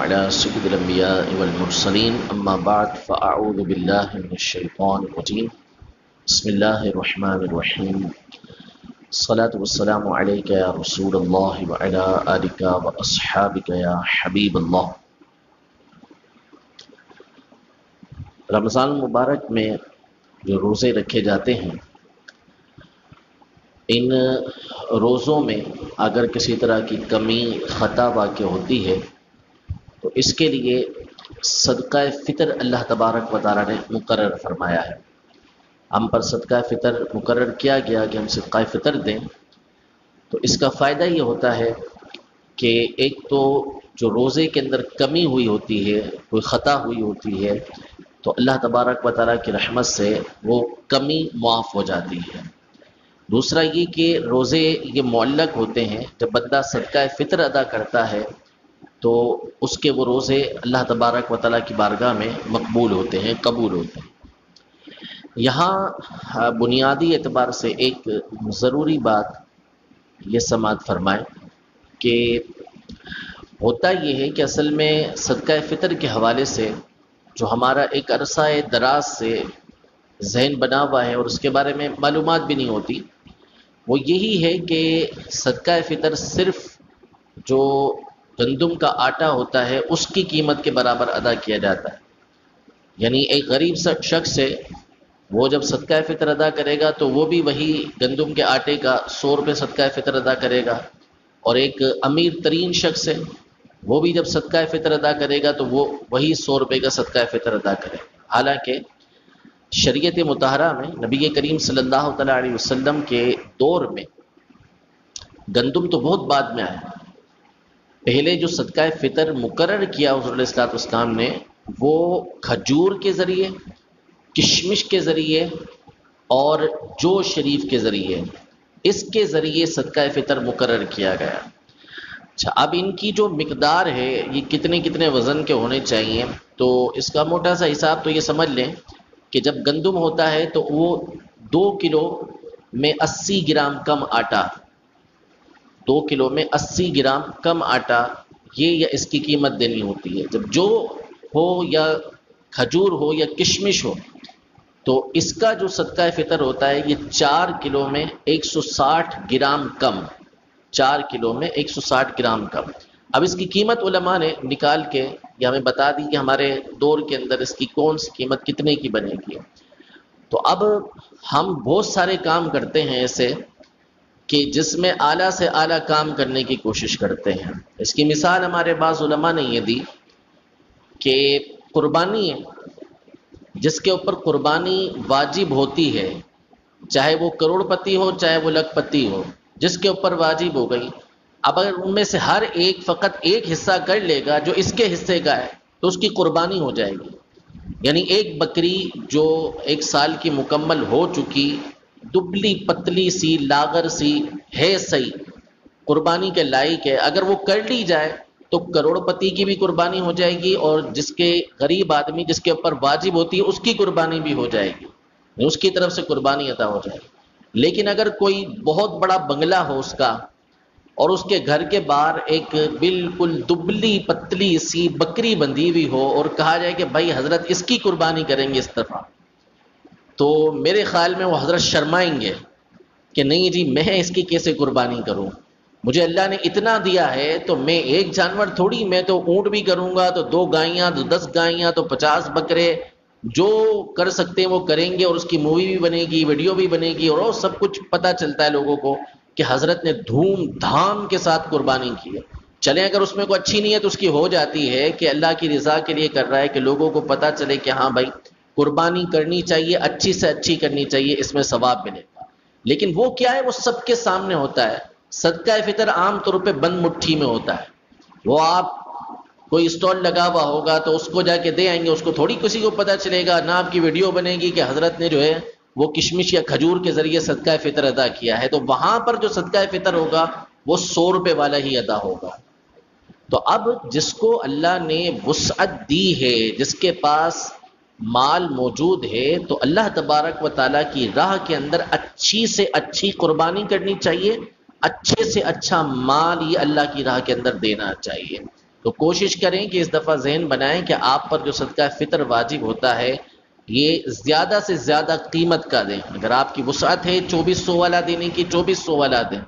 على سيد الأنبياء والمرسلين أما بعد فأعوذ بالله من الشيطان الرجيم بسم الله الرحمن الرحيم الصلاة والسلام عليك يا رسول الله وعلى آلك وأصحابك يا حبيب الله۔ رمضان مبارک میں جو روزے رکھے جاتے ہیں، ان روزوں میں اگر کسی طرح کی کمی خطا واقع ہوتی ہے تو اس کے لیے صدقہ فطر اللہ تبارک و تعالی نے مقرر فرمایا ہے۔ ہم پر صدقہ فطر مقرر کیا گیا کہ ہم صدقہ فطر دیں، تو اس کا فائدہ یہ ہوتا ہے کہ ایک تو جو روزے کے اندر کمی ہوئی ہوتی ہے، کوئی خطا ہوئی ہوتی ہے، تو اللہ تبارک و تعالی کی رحمت سے وہ کمی معاف ہو جاتی ہے۔ دوسرا یہ کہ روزے یہ معلق ہوتے ہیں، جب بندہ صدقہ فطر ادا کرتا ہے تو اس کے وہ روزے اللہ تبارک و تعالیٰ کی بارگاہ میں مقبول ہوتے ہیں، قبول ہوتے ہیں۔ یہاں بنیادی اعتبار سے ایک ضروری بات یہ سماعت فرمائیں کہ ہوتا یہ ہے کہ اصل میں صدقہ فطر کے حوالے سے جو ہمارا ایک عرصہ دراز سے ذہن بنا ہوا ہے اور اس کے بارے میں معلومات بھی نہیں ہوتی، وہ یہی ہے کہ صدقہ فطر صرف جو گندم کا آٹا ہوتا ہے اس کی قیمت کے برابر ادا کیا جاتا ہے۔ یعنی ایک غریب شخص ہے، وہ جب صدقہ فطر ادا کرے گا تو وہ بھی وہی گندم کے آٹے کا 100 روپے صدقہ فطر ادا کرے گا، اور ایک امیر ترین شخص ہے، وہ بھی جب صدقہ فطر ادا کرے گا تو وہ وہی 100 روپے کا صدقہ فطر ادا کرے گا۔ حالانکہ شریعت مطہرہ میں نبی کریم صلی اللہ تعالیٰ علیہ وسلم کے دور میں گندم تو بہت بعد میں آیا، پہلے جو صدقہ فطر مقرر کیا حضور علیہ الصلوۃ والسلام نے، وہ کھجور کے ذریعے، کشمش کے ذریعے اور جو شریف کے ذریعے، اس کے ذریعے صدقہ فطر مقرر کیا گیا۔ اچھا، اب ان کی جو مقدار ہے یہ کتنے کتنے وزن کے ہونے چاہیے، تو اس کا موٹا سا حساب تو یہ سمجھ لیں کہ جب گندم ہوتا ہے تو وہ 2 کلو میں 80 گرام کم آٹا، 2 کلو میں 80 گرام کم آٹا، یہ یا اس کی قیمت دینی ہوتی ہے۔ جب جو ہو یا کھجور ہو یا کشمش ہو تو اس کا جو صدقہ فطر ہوتا ہے یہ 4 کلو میں 160 گرام کم، 4 کلو میں 160 گرام کم۔ اب اس کی قیمت علماء نے نکال کے یہ ہمیں بتا دی کہ ہمارے دور کے اندر اس کی کون سی قیمت کتنے کی بنے گی۔ تو اب ہم بہت سارے کام کرتے ہیں ایسے کہ جس میں اعلیٰ سے اعلیٰ کام کرنے کی کوشش کرتے ہیں۔ اس کی مثال ہمارے بعض علماء نے یہ دی کہ قربانی ہے، جس کے اوپر قربانی واجب ہوتی ہے، چاہے وہ کروڑ پتی ہو چاہے وہ لاکھ پتی ہو، جس کے اوپر واجب ہو گئی، اب اگر ان میں سے ہر ایک فقط ایک حصہ کر لے گا جو اس کے حصے کا ہے تو اس کی قربانی ہو جائے گی۔ یعنی ایک بکری جو 1 سال کی مکمل ہو چکی، دبلی پتلی سی لاغر سی ہے، صحیح قربانی کے لائق ہے، اگر وہ کر لی جائے تو کروڑ پتی کی بھی قربانی ہو جائے گی، اور جس کے غریب آدمی جس کے اوپر واجب ہوتی ہے اس کی قربانی بھی ہو جائے گی، اس کی طرف سے قربانی عطا ہو جائے گی۔ لیکن اگر کوئی بہت بڑا بنگلہ ہو اس کا، اور اس کے گھر کے باہر ایک بالکل دبلی پتلی سی بکری بندھی ہوئی ہو اور کہا جائے کہ بھائی حضرت اس کی قربانی کریں گے اس دفعہ، تو میرے خیال میں وہ حضرت شرمائیں گے کہ نہیں جی میں اس کی کیسے قربانی کروں، مجھے اللہ نے اتنا دیا ہے تو میں ایک جانور تھوڑی، میں تو اونٹ بھی کروں گا تو 2 گائیاں تو 10 گائیاں تو 50 بکرے، جو کر سکتے ہیں وہ کریں گے، اور اس کی مووی بھی بنے گی، ویڈیو بھی بنے گی، اور سب کچھ پتہ چلتا ہے لوگوں کو کہ حضرت نے دھوم دھام کے ساتھ قربانی کی ہے۔ چلیں اگر اس میں کوئی اچھی نیت اس کی ہو جاتی ہے کہ اللہ کی رضا کے لیے کر رہا ہے، کہ لوگوں کو پتہ چلے کہ ہاں بھائی قربانی کرنی چاہیے، اچھی سے اچھی کرنی چاہیے، اس میں ثواب ملے گا۔ لیکن وہ کیا ہے، وہ سب کے سامنے ہوتا ہے۔ صدقہ فطر عام طور پہ بند مٹھی میں ہوتا ہے، وہ آپ کوئی اسٹال لگا ہوا ہوگا تو اس کو جا کے دے آئیں گے، اس کو تھوڑی کسی کو پتہ چلے گا، نہ آپ کی ویڈیو بنے گی کہ حضرت نے جو ہے وہ کشمش یا کھجور کے ذریعے صدقہ فطر ادا کیا ہے، تو وہاں پر جو صدقہ فطر ہوگا وہ 100 روپے والا ہی ادا ہوگا۔ تو اب جس کو اللہ نے وسعت دی ہے، جس کے پاس مال موجود ہے، تو اللہ تبارک و تعالیٰ کی راہ کے اندر اچھی سے اچھی قربانی کرنی چاہیے، اچھے سے اچھا مال یہ اللہ کی راہ کے اندر دینا چاہیے۔ تو کوشش کریں کہ اس دفعہ ذہن بنائیں کہ آپ پر جو صدقہ فطر واجب ہوتا ہے یہ زیادہ سے زیادہ قیمت کا دیں. اگر آپ کی وسعت ہے 2400 والا دینے کی 2400 والا دیں.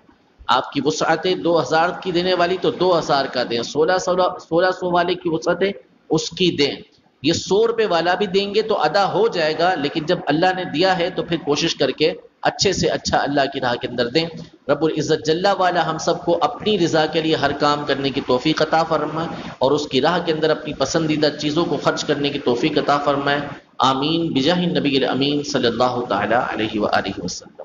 آپ کی وسعت ہے 2000 کی دینے والی تو 2000 کا دیں. 1600 والے کی وسعت ہے اس کی دیں. یہ 100 روپے والا بھی دیں گے تو ادا ہو جائے گا، لیکن جب اللہ نے دیا ہے تو پھر کوشش کر کے اچھے سے اچھا اللہ کی راہ کے اندر دیں. رب العزت جل والا ہم سب کو اپنی رضا کے لیے ہر کام کرنے کی توفیق عطا فرمائے اور اس کی راہ کے اندر اپنی پسندیدہ چیزوں کو خرچ کرنے کی توفیق عطا فرمائے. آمین بجاہ النبی الامین صلی اللہ تعالی علیہ وآلہ وسلم.